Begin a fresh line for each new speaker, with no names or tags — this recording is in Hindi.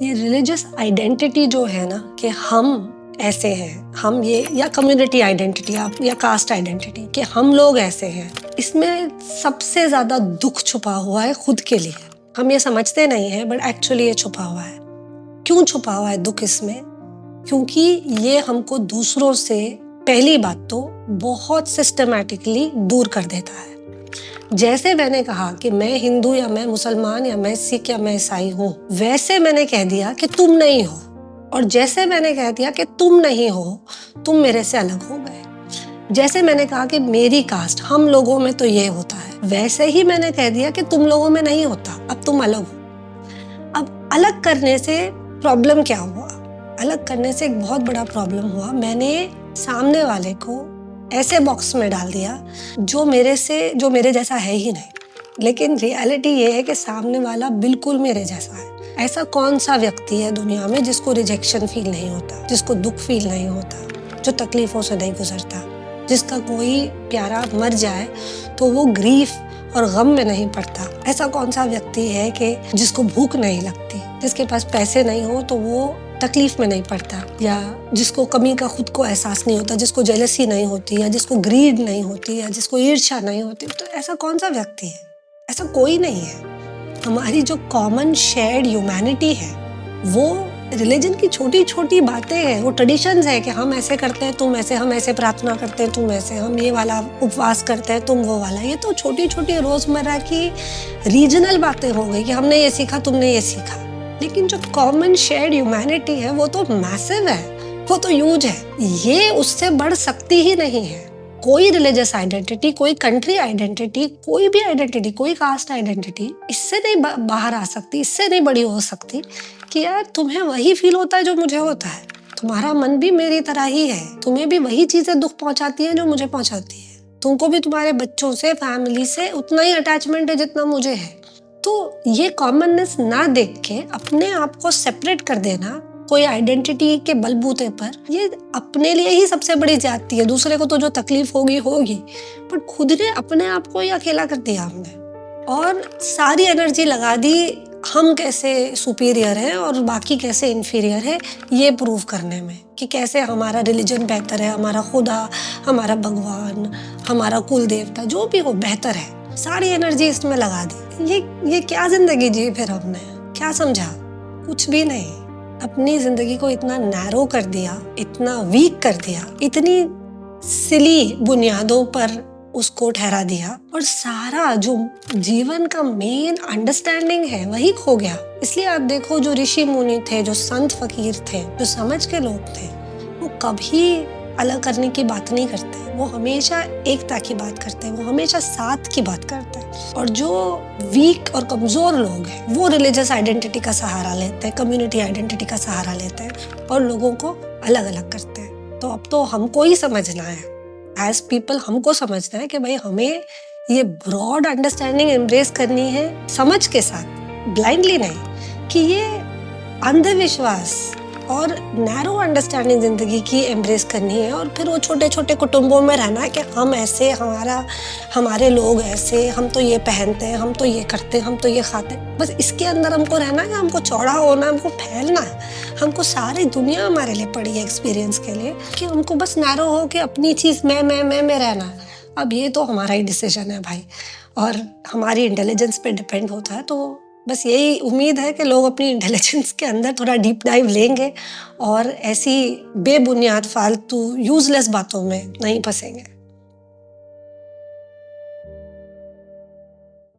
ये रिलीजियस आइडेंटिटी जो है ना कि हम ऐसे हैं, हम ये, या कम्युनिटी आइडेंटिटी आप या कास्ट आइडेंटिटी कि हम लोग ऐसे हैं, इसमें सबसे ज़्यादा दुख छुपा हुआ है खुद के लिए। हम ये समझते नहीं हैं बट एक्चुअली ये छुपा हुआ है। क्यों छुपा हुआ है दुख इसमें? क्योंकि ये हमको दूसरों से पहली बात तो बहुत सिस्टमैटिकली दूर कर देता है। जैसे मैंने कहा कि मैं हिंदू या मैं मुसलमान या मैं सिख या मैं ईसाई हूँ, वैसे मैंने कह दिया कि तुम नहीं हो, और जैसे मैंने कह दिया कि तुम नहीं हो, तुम मेरे से अलग हो गए। जैसे मैंने कहा कि मेरी कास्ट, हम लोगों में तो ये होता है, वैसे ही मैंने कह दिया कि तुम लोगों में नहीं होता, अब तुम अलग हो। अब अलग करने से प्रॉब्लम क्या हुआ? अलग करने से एक बहुत बड़ा प्रॉब्लम हुआ। मैंने सामने वाले को ऐसे बॉक्स में डाल दिया जो मेरे जैसा है ही नहीं। लेकिन रियलिटी ये है कि सामने वाला बिल्कुल मेरे जैसा है। ऐसा कौन सा व्यक्ति है दुनिया में जिसको रिजेक्शन फील नहीं होता, जिसको दुख फील नहीं होता, जो तकलीफों से नहीं गुजरता, जिसका कोई प्यारा मर जाए तो वो ग्रीफ और गम में नहीं पड़ता? ऐसा कौन सा व्यक्ति है कि जिसको भूख नहीं लगती, जिसके पास पैसे नहीं हो तो वो तकलीफ में नहीं पड़ता, या जिसको कमी का खुद को एहसास नहीं होता, जिसको जेलसी नहीं होती, या जिसको ग्रीड नहीं होती, या जिसको ईर्ष्या नहीं होती? तो ऐसा कौन सा व्यक्ति है? ऐसा कोई नहीं है। हमारी जो कॉमन शेयर्ड ह्यूमैनिटी है वो रिलीजन की छोटी छोटी बातें हैं, वो ट्रेडिशंस है कि हम ऐसे करते हैं तुम ऐसे, हम ऐसे प्रार्थना करते हैं तुम ऐसे, हम ये वाला उपवास करते हैं तुम वो वाला। ये तो छोटी छोटी रोजमर्रा की रीजनल बातें हो गई कि हमने ये सीखा तुमने ये सीखा। लेकिन जो कॉमन शेयर्ड ह्यूमैनिटी है वो तो मैसिव है, वो तो ह्यूज है। ये उससे बढ़ सकती ही नहीं है। कोई रिलीजियस आइडेंटिटी, कोई कंट्री आइडेंटिटी, कोई भी आइडेंटिटी, कोई कास्ट आइडेंटिटी इससे नहीं बाहर आ सकती, इससे नहीं बड़ी हो सकती कि यार तुम्हें वही फील होता है जो मुझे होता है, तुम्हारा मन भी मेरी तरह ही है, तुम्हें भी वही चीजें दुख पहुंचाती हैं जो मुझे पहुंचाती है, तुमको भी तुम्हारे बच्चों से, फैमिली से उतना ही अटैचमेंट है जितना मुझे है। तो ये कॉमननेस ना देख के अपने आप को सेपरेट कर देना कोई आइडेंटिटी के बलबूते पर, ये अपने लिए ही सबसे बड़ी ज्यादती है। दूसरे को तो जो तकलीफ होगी होगी, बट खुद ने अपने आप को ही अकेला कर दिया हमने, और सारी एनर्जी लगा दी हम कैसे सुपीरियर है और बाकी कैसे इन्फीरियर है ये प्रूव करने में कि कैसे हमारा रिलीजन बेहतर है, हमारा खुदा, हमारा भगवान, हमारा कुल देवता जो भी हो बेहतर है। सारी एनर्जी इसमें लगा दी। ये क्या जिंदगी जी फिर हमने? क्या समझा? कुछ भी नहीं। अपनी जिंदगी को इतना नैरो कर दिया, इतना वीक कर दिया, इतनी सिली बुनियादों पर उसको ठहरा दिया, और सारा जो जीवन का मेन अंडरस्टैंडिंग है वही खो गया। इसलिए आप देखो जो ऋषि मुनि थे, जो संत फकीर थे, जो समझ के लोग थे, वो कभी अलग करने की बात नहीं करते, वो हमेशा एकता की बात करते हैं, वो हमेशा साथ की बात करते हैं। और जो वीक और कमजोर लोग हैं वो रिलीजियस आइडेंटिटी का सहारा लेते हैं, कम्युनिटी आइडेंटिटी का सहारा लेते हैं और लोगों को अलग अलग करते हैं। तो अब तो हमको ही समझना है, एज पीपल हमको समझना है कि भाई हमें ये ब्रॉड अंडरस्टैंडिंग एम्ब्रेस करनी है, समझ के साथ, ब्लाइंडली नहीं, कि ये अंधविश्वास और नैरो अंडरस्टैंडिंग जिंदगी की एम्ब्रेस करनी है। और फिर वो छोटे छोटे कुटुंबों में रहना है कि हम ऐसे, हमारे लोग ऐसे, हम तो ये पहनते हैं, हम तो ये करते हैं, हम तो ये खाते हैं। बस इसके अंदर हमको रहना है, हमको चौड़ा होना है, हमको फैलना है। हमको सारी दुनिया हमारे लिए पड़ी है एक्सपीरियंस के लिए, कि हमको बस नैरो हो के अपनी चीज मैं रहना है। अब ये तो हमारा ही डिसीजन है भाई, और हमारी इंटेलिजेंस पे डिपेंड होता है। तो बस यही उम्मीद है कि लोग अपनी इंटेलिजेंस के अंदर थोड़ा डीप डाइव लेंगे और ऐसी बेबुनियाद फालतू यूजलेस बातों में नहीं फंसेंगे।